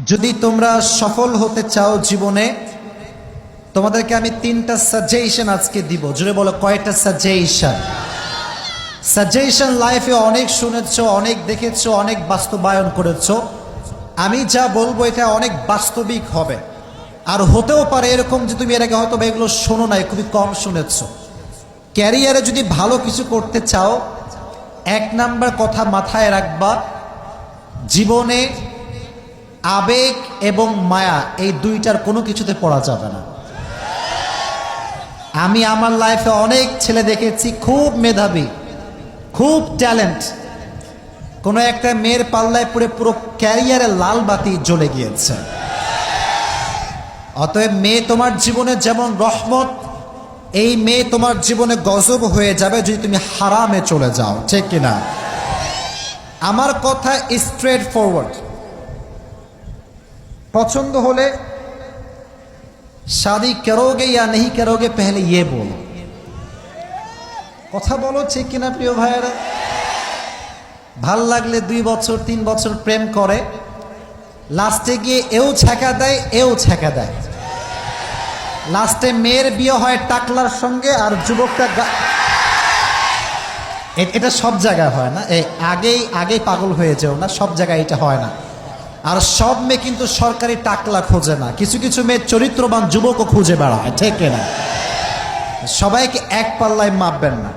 যদি তোমরা সফল হতে চাও জীবনে, তোমাদেরকে আমি 3টা সাজেশন আজকে দিব। জোরে বলো, কয়টা সাজেশন? সাজেশন লাইফে অনেক শুনেছো, অনেক দেখেছো, অনেক বাস্তবায়ন করেছো। আমি যা বলবো এটা অনেক বাস্তবিক হবে, আর হতেও পারে এরকম যে তুমি এর আগে হয়তো এগুলো শোনো নাই, খুবই কম শুনেছো। ক্যারিয়ারে যদি ভালো কিছু করতে চাও, 1 নাম্বার কথা মাথায় রাখবা, জীবনে আবেগ এবং মায়া এই দুইটার কোনো কিছুতে পড়া যাবে না। আমি আমার লাইফে অনেক ছেলে দেখেছি, খুব মেধাবী, খুব ট্যালেন্ট, কোনো একটা মেয়ের পাল্লায় পড়ে পুরো ক্যারিয়ারে লাল বাতি জ্বলে গিয়েছে। অতএব মেয়ে তোমার জীবনে যেমন রহমত, এই মেয়ে তোমার জীবনে গজব হয়ে যাবে যদি তুমি হারামে চলে যাও, ঠিক কিনা? আমার কথা স্ট্রেট ফরওয়ার্ড। পছন্দ হলে शादी करोगे या नहीं करोगे पहले ये बोलो। কথা বলো, ঠিক কিনা প্রিয় ভাইয়েরা? ভাল লাগলে 2 বছর 3 বছর প্রেম করে, লাস্টে গিয়ে এও ছ্যাঁকা দেয়, এও ছ্যাঁকা দেয়। লাস্টে মেয়ের বিয়ে হয় টাকলার সঙ্গে, আর যুবকটা এটা সব জায়গায় হয় না। আগেই পাগল হয়ে যাও না, সব জায়গায় এটা হয় না। আর সব মেয়ে কিন্তু সরকারি টাকলা খোঁজে না, কিছু কিছু মেয়ে চরিত্রবান যুবকও খুঁজে বেড়ায়, ঠিক না? সবাইকে এক পাল্লায় মাপবেন না।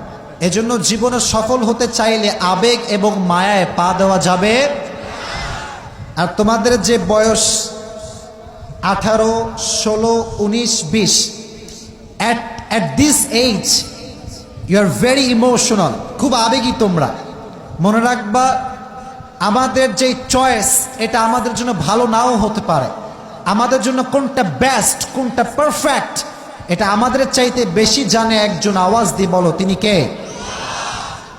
এজন্য জীবনে সফল হতে চাইলে আবেগ এবং মায়ায় পা দেওয়া যাবে। আর তোমাদের যে বয়স 18, 16, 19, 20, at this age you are very emotional, খুব আবেগী তোমরা। মনে রাখবা, আমাদের যে চয়েস এটা আমাদের জন্য ভালো নাও হতে পারে। আমাদের জন্য কোনটা বেস্ট, কোনটা পারফেক্ট, এটা আমাদের চাইতে বেশি জানে একজন। আওয়াজ দিয়ে বলো, তিনি কে?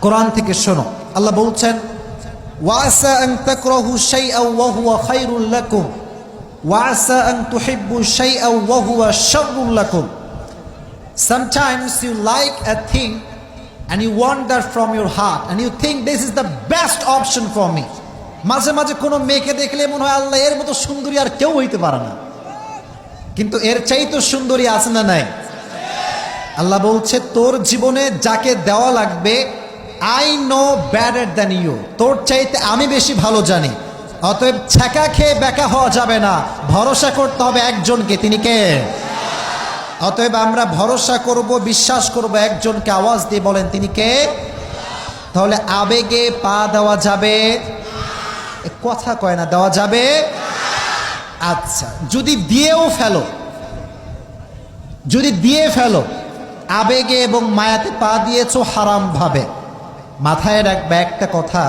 কোরআন থেকে শোনো, আল্লাহ বলছেন, ওয়াসা আন তাকরাহু শাইআন ওয়া হুয়া খায়রুল লাকুম ওয়াসা আন তুহিব্বু শাইআন ওয়া হুয়া শাররুল লাকুম। Sometimes you like a thing and you want that from your heart and you think this is the best option for me. মাঝে মাঝে কোনো মেয়েকে দেখলে মনে হয় আল্লাহ, এর মতো সুন্দরী আর কেউ হইতে পারে না, কিন্তু এর চাইতে সুন্দরী আছে না নাই? আল্লাহ বলছে, তোর জীবনে যাকে দেওয়া লাগবে, I know better than you, তোর চাইতে আমি বেশি ভালো জানি। অতএব ছ্যাঁকা খেয়ে বেকা হওয়া যাবে না, ভরসা করতে হবে একজনকে, তিনি কে? অতএব আমরা ভরসা করব, বিশ্বাস করব একজনকে। আওয়াজ দিয়ে বলেন, তিনি কে? তাহলে আবেগে পা দেওয়া যাবে? কথা কয় না, দেওয়া যাবে? আচ্ছা, যদি দিয়ে ফেলো, আবেগে এবং মায়াতে পা দিয়েছো হারাম ভাবে, মাথায় রাখবে একটা কথা,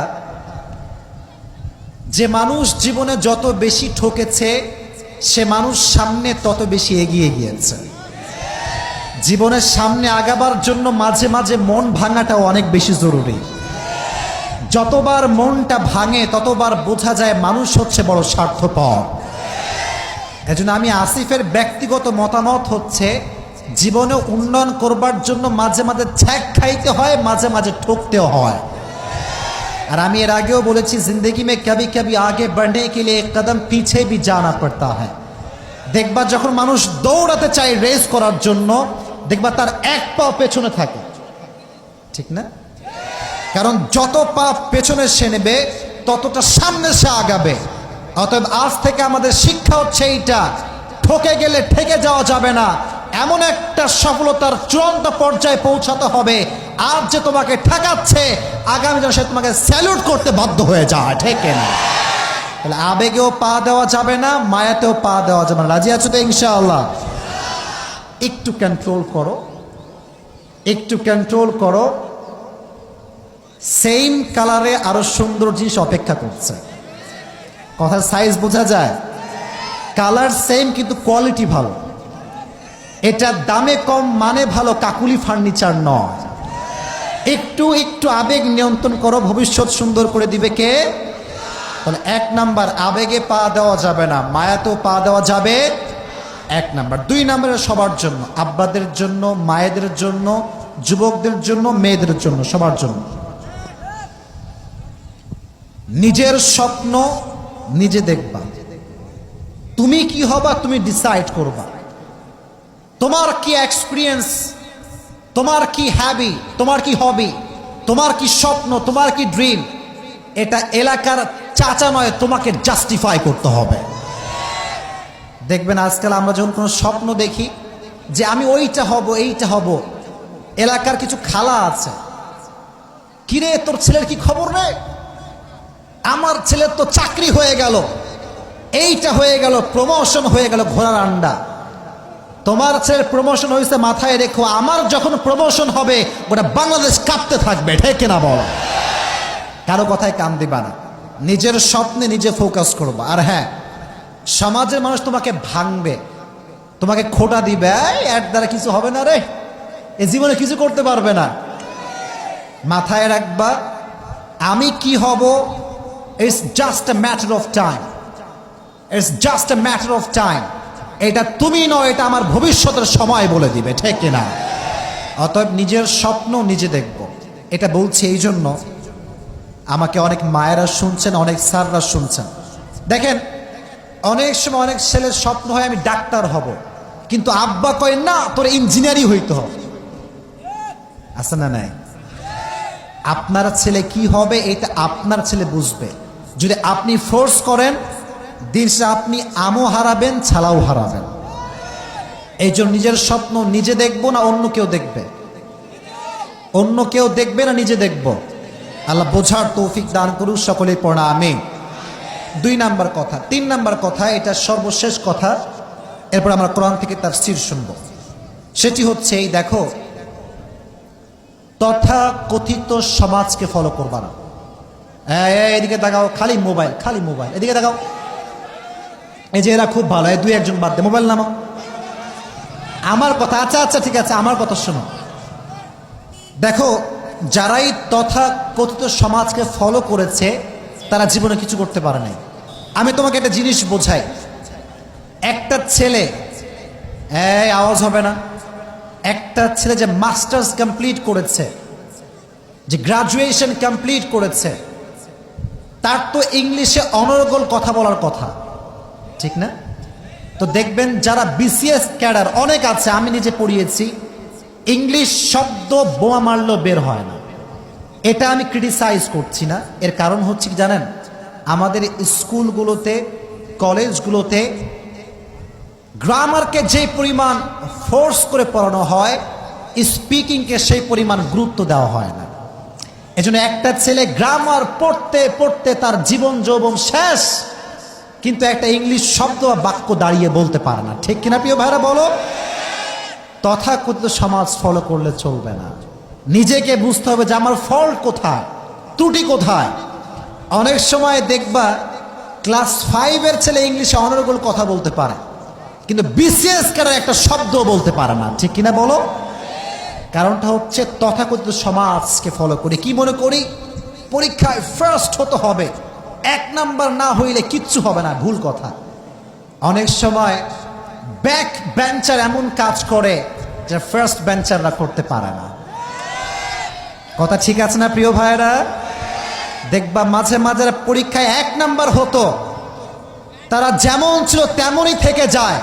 যে মানুষ জীবনে যত বেশি ঠকেছে, সে মানুষ সামনে তত বেশি এগিয়ে গিয়েছে। জীবনের সামনে আগাবার জন্য মাঝে মাঝে মন ভাঙাটাও অনেক বেশি জরুরি। যতবার মনটা ভাঙে ততবার বোঝা যায় মানুষ হচ্ছে বড় স্বার্থপর। এজন্য আমি আসিফের ব্যক্তিগত মতামত হচ্ছে, জীবনে উন্নয়ন করবার জন্য মাঝে মাঝে ছ্যাক খাইতে হয়, মাঝে মাঝে ঠকতেও হয়। আর আমি এর আগেও বলেছি, জিন্দগি মে কবি কবি আগে बढ़ने के लिए एक कदम पीछे भी जाना पड़ता है। দেখবা যখন মানুষ দৌড়াতে চায় রেস করার জন্য, দেখবা তার এক পা পেছনে থাকে, ঠিক না? কারণ যত পা পেছনে সে নেবে ততটা সামনে সে আগাবে। অতএব আজ থেকে আমাদের শিক্ষা হচ্ছে এইটা, ঠকে গেলে ঠেকে যাওয়া যাবে না, এমন একটা সফলতার চূড়ান্ত পর্যায়ে পৌঁছাতে হবে, আজ যে তোমাকে ঠেকাচ্ছে আগামী দিনে সে তোমাকে স্যালুট করতে বাধ্য হয়ে যায়, ঠিক না? তাহলে আবেগেও পা দেওয়া যাবে না, মায়াতেও পা দেওয়া যাবে না। রাজি আছো তো ইনশাআল্লাহ? একটু কন্ট্রোল করো। সেম কালারে আরো সুন্দর জিনিস অপেক্ষা করছে। কথার সাইজ বোঝা যায়? কালার সেম কিন্তু কোয়ালিটি ভালো। এটা দামে কম, মানে ভালো, কাকুলি ফার্নিচার নয়। একটু আবেগ নিয়ন্ত্রণ করো, ভবিষ্যৎ সুন্দর করে দিবে কে? তাহলে 1 নাম্বার, আবেগে পা দেওয়া যাবে না, মায়াতেও পা দেওয়া যাবে, 1 নাম্বার। 2 নাম্বারে সবার জন্য, আব্বাদের জন্য, মায়েদের জন্য, যুবকদের জন্য, মেয়েদের জন্য, সবার জন্য। নিজের স্বপ্ন নিজে দেখবা, তুমি কি হবা তুমি ডিসাইড করবা। তোমার কি এক্সপিরিয়েন্স, তোমার কি হ্যাবি, তোমার কি হবি, তোমার কি স্বপ্ন, তোমার কি ড্রিম, এটা এলাকার চাচা নয়, তোমাকে জাস্টিফাই করতে হবে। দেখবেন আজকাল আমরা যখন কোনো স্বপ্ন দেখি যে আমি ওইটা হব এইটা হব, এলাকার কিছু খালা আছে, কিরে তোর ছেলের কি খবর রে, আমার ছেলের তো চাকরি হয়ে গেল, এইটা হয়ে গেল, প্রমোশন হয়ে গেল, ঘোড়ার আন্ডা। তোমার ছেলের প্রমোশন হয়েছে, মাথায় রেখো আমার যখন প্রমোশন হবে ওটা বাংলাদেশ কাঁপতে থাকবে, ঠিক কিনা বল? কারো কথায় কান দিবা না, নিজের স্বপ্নে নিজে ফোকাস করবা। আর হ্যাঁ, সমাজের মানুষ তোমাকে ভাঙবে, তোমাকে খোটা দিবে, এর দ্বারা কিছু হবে না রে, এ জীবনে কিছু করতে পারবে না। মাথায় রাখবা আমি কি হব, it's just a matter of time, it's just a matter of time. এটা তুমি নয়, এটা আমার ভবিষ্যতের সময় বলে দিবে, ঠিক কিনা? অতএব নিজের স্বপ্ন নিজে দেখব। এটা বলছি এই জন্য, আমাকে অনেক মায়েরা শুনছেন, অনেক স্যাররা শুনছেন। দেখেন অনেক সময় অনেক ছেলের স্বপ্ন হয় আমি ডাক্তার হব, কিন্তু আব্বা কয় না তোর ইঞ্জিনিয়ারই হইতে হবে। আছে না নাই? আপনার ছেলে কি হবে এটা আপনার ছেলে বুঝবে। যদি আপনি ফোর্স করেন, দিন শেষে আপনি আমও হারাবেন, ছালাও হারাবেন। এই জন্য নিজের স্বপ্ন নিজে দেখবো না অন্য কেউ দেখবে? অন্য কেউ দেখবে না নিজে দেখব? আল্লাহ বোঝার তৌফিক দান করুক, সকলেই পড়া আমিন। 2 নাম্বার কথা। 3 নাম্বার কথা, এটা সর্বশেষ কথা, এরপর আমরা কোরআন থেকে তাফসীর শুনব। সেটি হচ্ছে এই দেখো, তথাকথিত সমাজকে ফলো করবা না। এদিকে দেখাও, খালি মোবাইল, খালি মোবাইল, এদিকে দেখাও, এই যে এরা খুব ভালো, এই 2-1 বাদ দে, মোবাইল নামাও। আমার কথা, আচ্ছা আচ্ছা ঠিক আছে, আমার কথা শোনো। দেখো যারাই তথাকথিত সমাজকে ফলো করেছে তারা জীবনে কিছু করতে পারে নাই। আমি তোমাকে একটা জিনিস বোঝাই, একটা ছেলে, আওয়াজ হবে না, একটা ছেলে যে মাস্টার্স কমপ্লিট করেছে, যে গ্রাজুয়েশন কমপ্লিট করেছে, তার তো ইংলিশে অনর্গল কথা বলার কথা, ঠিক না? তো দেখবেন যারা বিসিএস ক্যাডার অনেক আছে, আমি নিজে পড়িয়েছি, ইংলিশ শব্দ বোমা মারলেও বের হয় না। এটা আমি ক্রিটিসাইজ করছি না, এর কারণ হচ্ছে কি জানেন, আমাদের স্কুলগুলোতে কলেজগুলোতে গ্রামারকে যে পরিমাণ ফোর্স করে পড়ানো হয়, স্পিকিংকে সেই পরিমাণ গুরুত্ব দেওয়া হয় না। এজন্য একটা ছেলে গ্রামার পড়তে পড়তে তার জীবন যৌবন শেষ, কিন্তু একটা ইংলিশ শব্দ বা বাক্য দাঁড়িয়ে বলতে পারে না, ঠিক কিনা প্রিয় ভাইরা বলো? তথাকথিত সমাজ ফলো করলে চলবে না, নিজেকে বুঝতে হবে যে আমার ফল্ট কোথায়, ত্রুটি কোথায়। অনেক সময় দেখবা ক্লাস 5-এর ছেলে ইংলিশে অনর্গল কথা বলতে পারে, কিন্তু বিসিএস কারের একটা শব্দ বলতে পারে না, ঠিক কিনা বলো? কারণটা হচ্ছে তথাকথিত সমাজকে ফলো করি, কি মনে করি পরীক্ষায় ফার্স্ট হতে হবে, 1 নাম্বার না হইলে কিচ্ছু হবে না। ভুল কথা। অনেক সময় ব্যাক বেঞ্চার এমন কাজ করে যে ফার্স্ট বেঞ্চাররা করতে পারে না। কথা ঠিক আছে না প্রিয় ভাইরা? দেখবা মাঝে মাঝে পরীক্ষায় 1 নাম্বার হতো, তারা যেমন ছিল তেমনই থেকে যায়,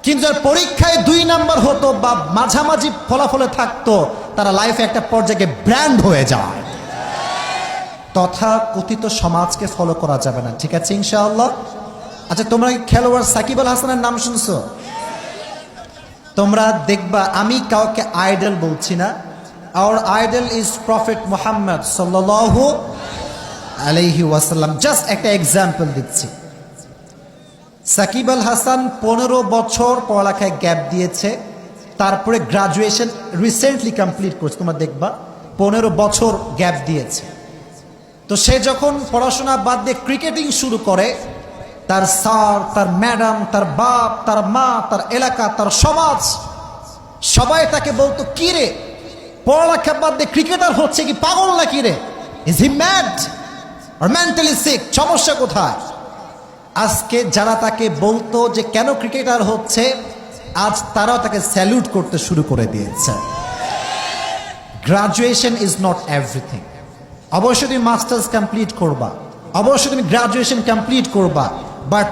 কিন্তু পরীক্ষায় 2 নাম্বার হতো বা মাঝামাঝি ফলাফলে থাকতো, তারা লাইফে একটা পর্যায়ে ব্র্যান্ড হয়ে যায়। তথাকথিত সমাজকে ফলো করা যাবে না, ঠিক আছে ইনশাআল্লাহ? আচ্ছা, তোমরা খেলোয়াড় সাকিব আল হাসানের নাম শুনছো? তোমরা দেখবা আমি কাউকে আইডল বলছি না, our idol is prophet Muhammad সাল্লাল্লাহু আলাইহি ওয়াসাল্লাম। জাস্ট একটা এক্সাম্পল দিচ্ছি। সাকিব আল হাসান 15 বছর পড়ালেখায় গ্যাপ দিয়েছে, তারপরে গ্রাজুয়েশন রিসেন্টলি কমপ্লিট করছে। তোমরা দেখবা 15 বছর গ্যাপ দিয়েছে। তো সে যখন পড়াশোনা বাদ দিয়ে ক্রিকেটিং শুরু করে, তার স্যার, তার ম্যাডাম, তার বাপ, তার মা, তার এলাকা, তার সমাজ সবাই তাকে বলতো, কি রে পড়ালেখা বাদ দিয়ে ক্রিকেটার হচ্ছে কি, পাগল না কি রে, is he mad or mentally sick, সমস্যা কোথায়? আজকে যারা তাকে বলতো যে কেন ক্রিকেটার হচ্ছে, আজ তারাও তাকে স্যালুট করতে শুরু করে দিয়েছে। Graduation is not everything. অবশ্যই তুমি মাস্টার্স কমপ্লিট করবা, অবশ্যই তুমি গ্রাজুয়েশন কমপ্লিট করবা, বাট